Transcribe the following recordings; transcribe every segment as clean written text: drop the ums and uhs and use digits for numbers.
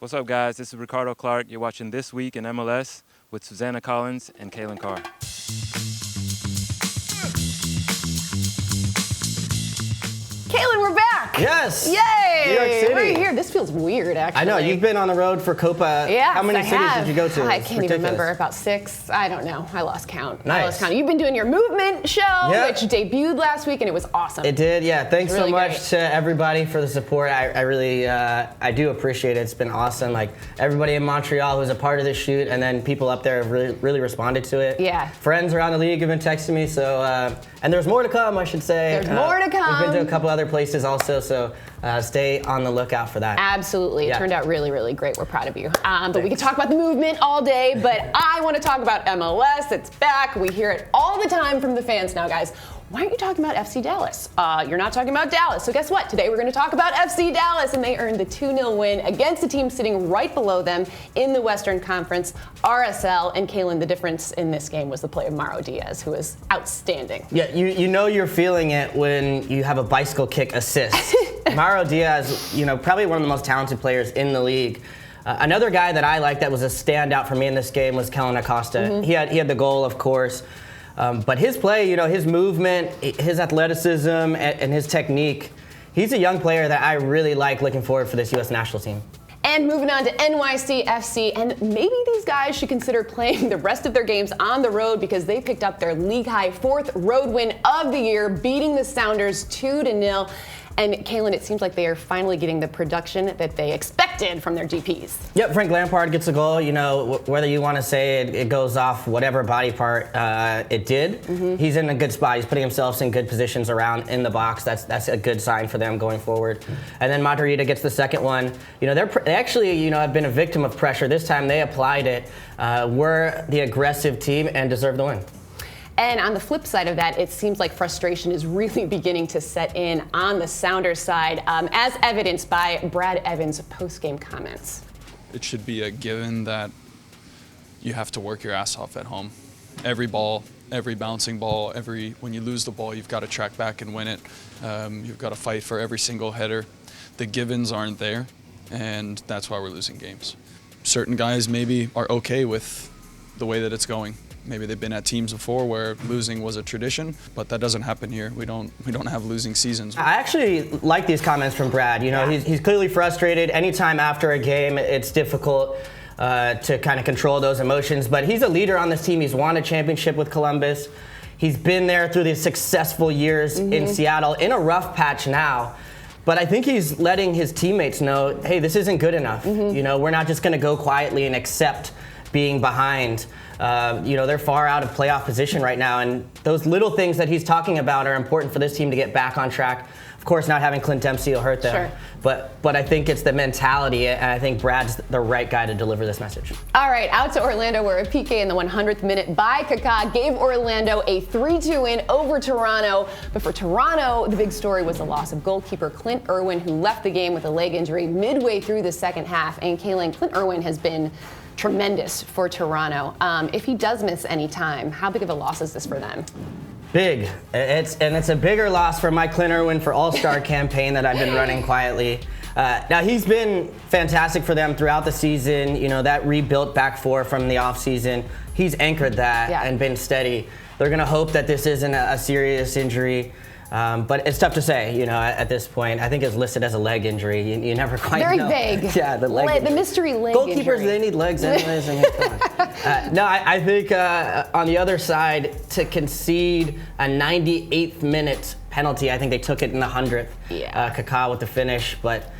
What's up, guys? This is Ricardo Clark. You're watching This Week in MLS with Susannah Collins and Calen Carr. Calen, we're back! Yes! Yay! New York City. We're here. This feels weird, actually. I know, you've been on the road for Copa. Yeah, how many cities did you go to? I can't even remember. About 6. I don't know. I lost count. Nice. I lost count. You've been doing your movement show, which debuted last week, and it was awesome. It did, yeah. Thanks really so much great. to everybody for the support. I really, I do appreciate it. It's been awesome. Like, everybody in Montreal who was a part of this shoot, and then people up there have really responded to it. Yeah. Friends around the league have been texting me, so, and there's more to come, I should say. There's more to come. We've been to a couple other places also, so stay on the lookout for that. Absolutely. It turned out really, really great. We're proud of you. But we can talk about the movement all day, but I want to talk about MLS. It's back. We hear it all the time from the fans now, guys. Why aren't you talking about FC Dallas? You're not talking about Dallas. So guess what? Today we're going to talk about FC Dallas, and they earned the 2-0 win against a team sitting right below them in the Western Conference, RSL. And Calen, the difference in this game was the play of Mauro Diaz, who was outstanding. Yeah, you know you're feeling it when you have a bicycle kick assist. Mauro Diaz, probably one of the most talented players in the league. Another guy that I like that was a standout for me in this game was Kellen Acosta. Mm-hmm. He had the goal, of course. But his play, his movement, his athleticism, and his technique, he's a young player that I really like looking forward for this U.S. national team. And moving on to NYCFC, and maybe these guys should consider playing the rest of their games on the road because they picked up their league-high 4th road win of the year, beating the Sounders 2-0. And Calen, it seems like they are finally getting the production that they expected from their DPs. Yep, Frank Lampard gets a goal. Whether you want to say it goes off whatever body part it did, he's in a good spot. He's putting himself in good positions around in the box. That's a good sign for them going forward. And then Madrid gets the second one. They actually have been a victim of pressure. This time they applied it. Were the aggressive team and deserved the win. And on the flip side of that, it seems like frustration is really beginning to set in on the Sounders side, as evidenced by Brad Evans' post-game comments. It should be a given that you have to work your ass off at home. Every ball, every bouncing ball, when you lose the ball, you've got to track back and win it. You've got to fight for every single header. The givens aren't there, and that's why we're losing games. Certain guys maybe are okay with the way that it's going. Maybe they've been at teams before where losing was a tradition, but that doesn't happen here. We don't have losing seasons. I actually like these comments from Brad. He's clearly frustrated. Anytime after a game, it's difficult to kind of control those emotions. But he's a leader on this team. He's won a championship with Columbus. He's been there through these successful years in Seattle, in a rough patch now. But I think he's letting his teammates know, hey, this isn't good enough. We're not just going to go quietly and accept being behind. They're far out of playoff position right now, and those little things that he's talking about are important for this team to get back on track. Of course, not having Clint Dempsey will hurt them, but I think it's the mentality, and I think Brad's the right guy to deliver this message. All right, out to Orlando, where a PK in the 100th minute by Kaká gave Orlando a 3-2 win over Toronto. But for Toronto, the big story was the loss of goalkeeper Clint Irwin, who left the game with a leg injury midway through the second half. And Calen, Clint Irwin has been tremendous for Toronto. If he does miss any time, how big of a loss is this for them? Big. It's a bigger loss for my Clint Irwin for All-Star campaign that I've been running quietly. Now, he's been fantastic for them throughout the season. That rebuilt back four from the offseason, he's anchored that and been steady. They're going to hope that this isn't a serious injury. But it's tough to say, at this point. I think it's listed as a leg injury. You never quite know. Very vague. Yeah, the leg the mystery leg Goalkeepers, injury. they need legs anyways. No, I think on the other side, to concede a 98th minute penalty, I think they took it in the 100th. Yeah. Kaká with the finish, but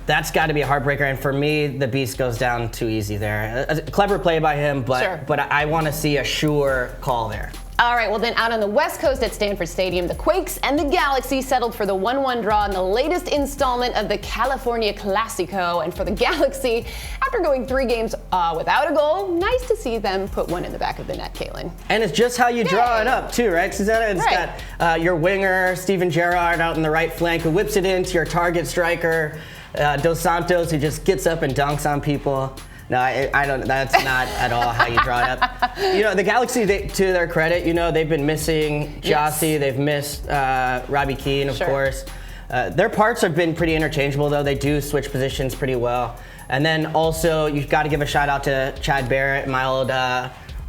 that's got to be a heartbreaker. And for me, the beast goes down too easy there. A clever play by him, but I want to see a sure call there. All right, well then out on the West Coast at Stanford Stadium, the Quakes and the Galaxy settled for the 1-1 draw in the latest installment of the California Classico. And for the Galaxy, after going 3 games without a goal, nice to see them put one in the back of the net, Calen. And it's just how you draw it up too, right, Susannah? It's got your winger, Steven Gerrard, out on the right flank, who whips it into your target striker, Dos Santos, who just gets up and dunks on people. No, I don't. That's not at all how you draw it up. The Galaxy, to their credit, they've been missing Jossie. They've missed Robbie Keane, of course. Their parts have been pretty interchangeable, though. They do switch positions pretty well. And then also, you've got to give a shout out to Chad Barrett, my old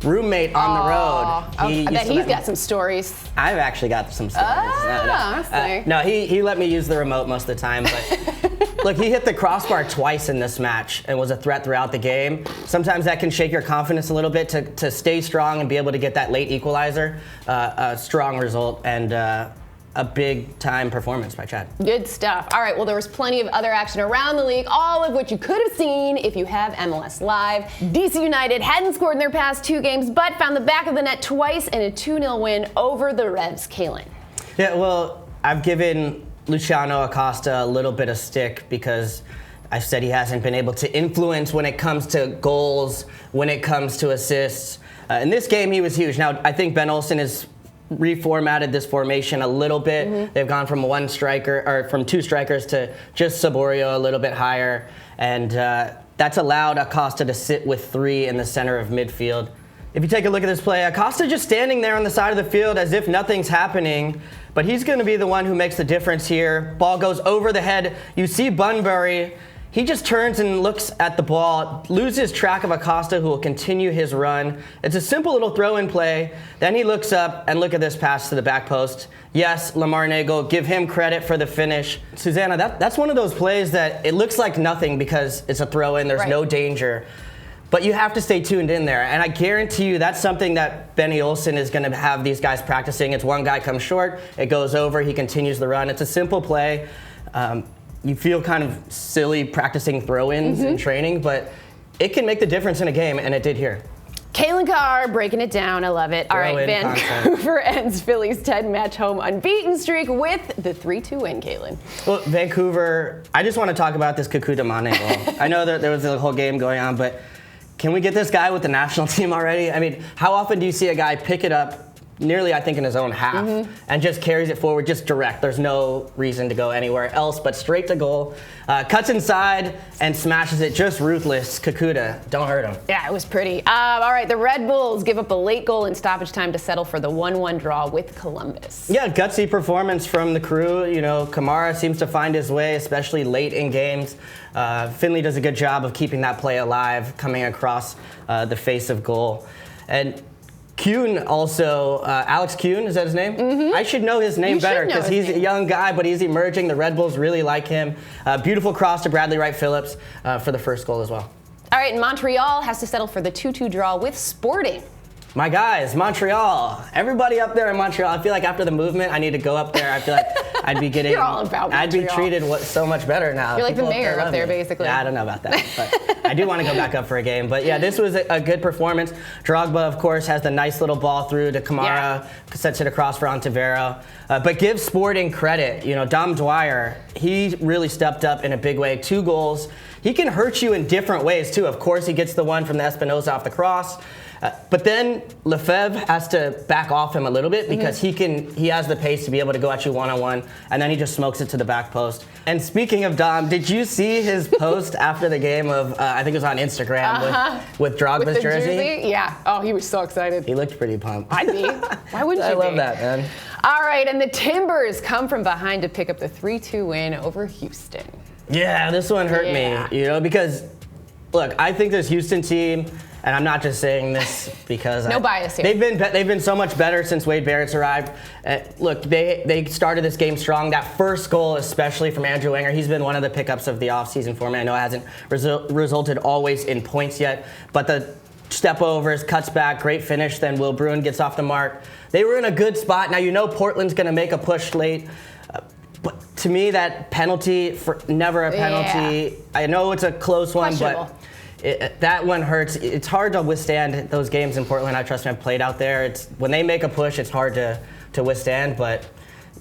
roommate on the road. I bet he's got some stories. I've actually got some stories. No, he let me use the remote most of the time. But look, he hit the crossbar twice in this match and was a threat throughout the game. Sometimes that can shake your confidence a little bit to stay strong and be able to get that late equalizer. A strong result and a big-time performance by Chad. Good stuff. All right, well, there was plenty of other action around the league, all of which you could have seen if you have MLS Live. DC United hadn't scored in their past 2 games, but found the back of the net twice in a 2-0 win over the Revs. Calen. Yeah, well, I've given Luciano Acosta a little bit of stick because I've said he hasn't been able to influence when it comes to goals, when it comes to assists. In this game, he was huge. Now, I think Ben Olsen is reformatted this formation a little bit. Mm-hmm. They've gone from 2 strikers to just Saborio a little bit higher, and that's allowed Acosta to sit with 3 in the center of midfield. If you take a look at this play, Acosta just standing there on the side of the field as if nothing's happening, but he's going to be the one who makes the difference here. Ball goes over the head. You see Bunbury. He just turns and looks at the ball, loses track of Acosta, who will continue his run. It's a simple little throw-in play. Then he looks up, and look at this pass to the back post. Yes, Lamar Nagel, give him credit for the finish. Susannah, that's one of those plays that it looks like nothing because it's a throw-in, there's no danger. But you have to stay tuned in there. And I guarantee you that's something that Benny Olsen is going to have these guys practicing. It's one guy comes short, it goes over, he continues the run. It's a simple play. You feel kind of silly practicing throw-ins in training, but it can make the difference in a game, and it did here. Calen Carr breaking it down. I love it. All right, Vancouver ends Philly's 10-match home unbeaten streak with the 3-2 win, Calen. Well, Vancouver, I just want to talk about this Kekuta Mane goal. I know that there was a whole game going on, but can we get this guy with the national team already? I mean, how often do you see a guy pick it up nearly, I think, in his own half, and just carries it forward, just direct. There's no reason to go anywhere else but straight to goal. Cuts inside and smashes it, just ruthless. Kekuta, don't hurt him. Yeah, it was pretty. All right, the Red Bulls give up a late goal in stoppage time to settle for the 1-1 draw with Columbus. Yeah, gutsy performance from the crew. You know, Kamara seems to find his way, especially late in games. Finley does a good job of keeping that play alive, coming across the face of goal. And Kuhn also, Alex Kuhn, is that his name? Mm-hmm. I should know his name better because he's a young guy, but he's emerging. The Red Bulls really like him. Beautiful cross to Bradley Wright Phillips for the first goal as well. All right, Montreal has to settle for the 2-2 draw with Sporting. My guys, Montreal. Everybody up there in Montreal. I feel like after the movement, I need to go up there. I feel like I'd be getting. You're all about Montreal. I'd be treated so much better now. You're like the mayor up there, basically. Yeah, I don't know about that, but I do want to go back up for a game. But yeah, this was a good performance. Drogba, of course, has the nice little ball through to Kamara, sets it across for Ontivero. But give Sporting credit. You know, Dom Dwyer, he really stepped up in a big way. 2 goals. He can hurt you in different ways too. Of course, he gets the one from the Espinosa off the cross. But then Lefebvre has to back off him a little bit because he has the pace to be able to go at you one-on-one, and then he just smokes it to the back post. And speaking of Dom, did you see his post after the game of, I think it was on Instagram with Drogba's with the jersey? Yeah. Oh, he was so excited. He looked pretty pumped. I'd be. Why wouldn't you I be? love that, man. All right, and the Timbers come from behind to pick up the 3-2 win over Houston. Yeah, this one hurt me, you know, because, look, I think this Houston team, and I'm not just saying this because no bias here. They've been so much better since Wade Barrett's arrived. Look, they started this game strong. That first goal, especially from Andrew Wenger, he's been one of the pickups of the offseason for me. I know it hasn't resulted always in points yet, but the step overs, cuts back, great finish. Then Will Bruin gets off the mark. They were in a good spot. Now you know Portland's going to make a push late. But to me, that penalty, never a penalty. Yeah. I know it's a close one, but that one hurts. It's hard to withstand those games in Portland. I trust me, I've played out there. When they make a push, it's hard to withstand, but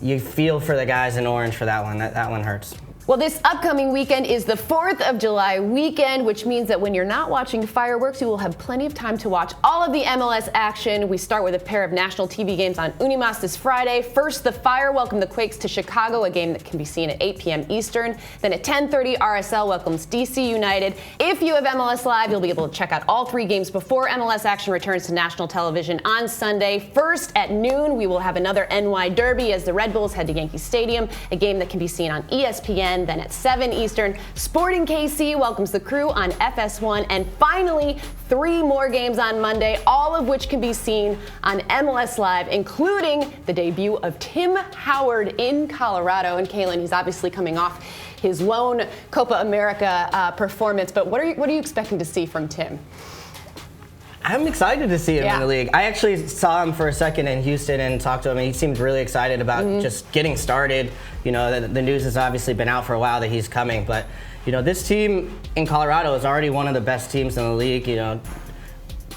you feel for the guys in orange for that one. That one hurts. Well, this upcoming weekend is the 4th of July weekend, which means that when you're not watching fireworks, you will have plenty of time to watch all of the MLS action. We start with a pair of national TV games on Unimas this Friday. First, the Fire welcome the Quakes to Chicago, a game that can be seen at 8 p.m. Eastern. Then at 10:30, RSL welcomes DC United. If you have MLS Live, you'll be able to check out all 3 games before MLS action returns to national television on Sunday. First, at noon, we will have another NY Derby as the Red Bulls head to Yankee Stadium, a game that can be seen on ESPN. 10, then at 7 Eastern. Sporting KC welcomes the Crew on FS1, and finally 3 more games on Monday, all of which can be seen on MLS Live, including the debut of Tim Howard in Colorado. And Calen, he's obviously coming off his lone Copa America performance, but what are you expecting to see from Tim? I'm excited to see him in the league. I actually saw him for a second in Houston and talked to him, and he seemed really excited about just getting started. You know, the news has obviously been out for a while that he's coming, but you know, this team in Colorado is already one of the best teams in the league. You know,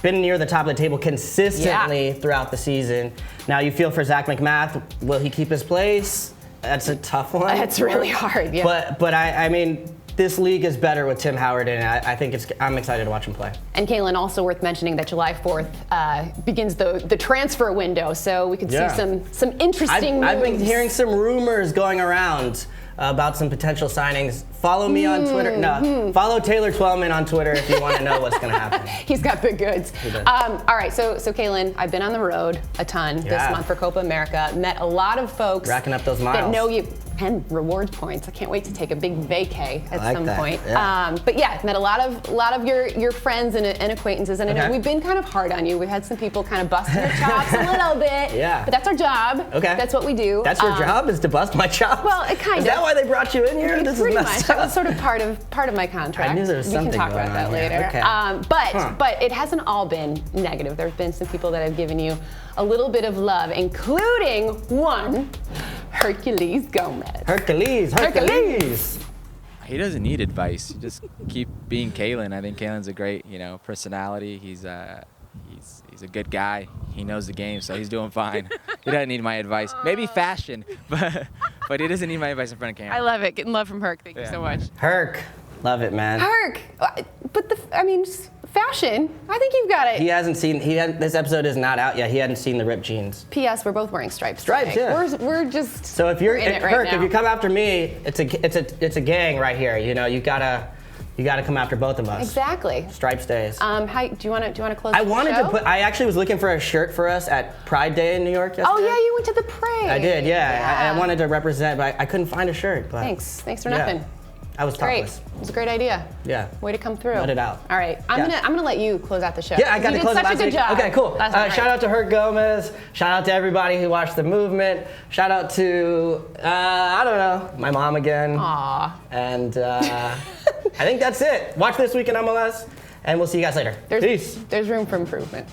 been near the top of the table consistently throughout the season. Now you feel for Zach McMath. Will he keep his place? That's a tough one. That's really hard. Yeah. But I mean, this league is better with Tim Howard in it. I think I'm excited to watch him play. And Calen, also worth mentioning that July 4th begins the transfer window, so we can see some interesting moves. I've been hearing some rumors going around about some potential signings. Follow me on Twitter. No, follow Taylor Twellman on Twitter if you want to know what's going to happen. He's got big goods. All right, so Calen, I've been on the road a ton this month for Copa America. Met a lot of folks racking up those miles that know you. And reward points. I can't wait to take a big vacay at some point. Yeah. But yeah, met a lot of your friends and acquaintances, and I know we've been kind of hard on you. We've had some people kind of busting your chops a little bit. Yeah. But that's our job. Okay. That's what we do. That's your job, is to bust my chops? Well, it kind of. Is that why they brought you in here? This pretty is much. messed That up. was sort of part of my contract. I knew there was something We can talk going about that on later. here. Okay. But it hasn't all been negative. There have been some people that have given you a little bit of love, including one, Herculez Gomez. Herculez. He doesn't need advice. You just keep being Calen. I think Calen's a great, personality. He's a good guy. He knows the game, so he's doing fine. He doesn't need my advice. Maybe fashion, but he doesn't need my advice in front of camera. I love it. Getting love from Herc. Thank you so much. Herc. Love it, man. Herc. But fashion, I think you've got it. He hasn't seen. This episode is not out yet. He hadn't seen the ripped jeans. P.S. We're both wearing stripes. Stripes, today. yeah. We're just. So if you're in it right Herc, now. if you come after me, it's a gang right here. You know, you gotta come after both of us. Exactly. Stripe stays. Do you want to close? I the wanted show? to put. I actually was looking for a shirt for us at Pride Day in New York yesterday. Oh yeah, you went to the parade. I did. Yeah. I wanted to represent, but I couldn't find a shirt. But Thanks for nothing. I was Great. topless. It was a great idea. Yeah. Way to come through. Let it out. All right. I'm gonna let you close out the show. Yeah, I got to close it last such a good week. job. Okay, cool. Last night. Shout out to Herc Gomez. Shout out to everybody who watched the movement. Shout out to I don't know, my mom again. Aw. And I think that's it. Watch This Week in MLS, and we'll see you guys later. Peace. There's room for improvement.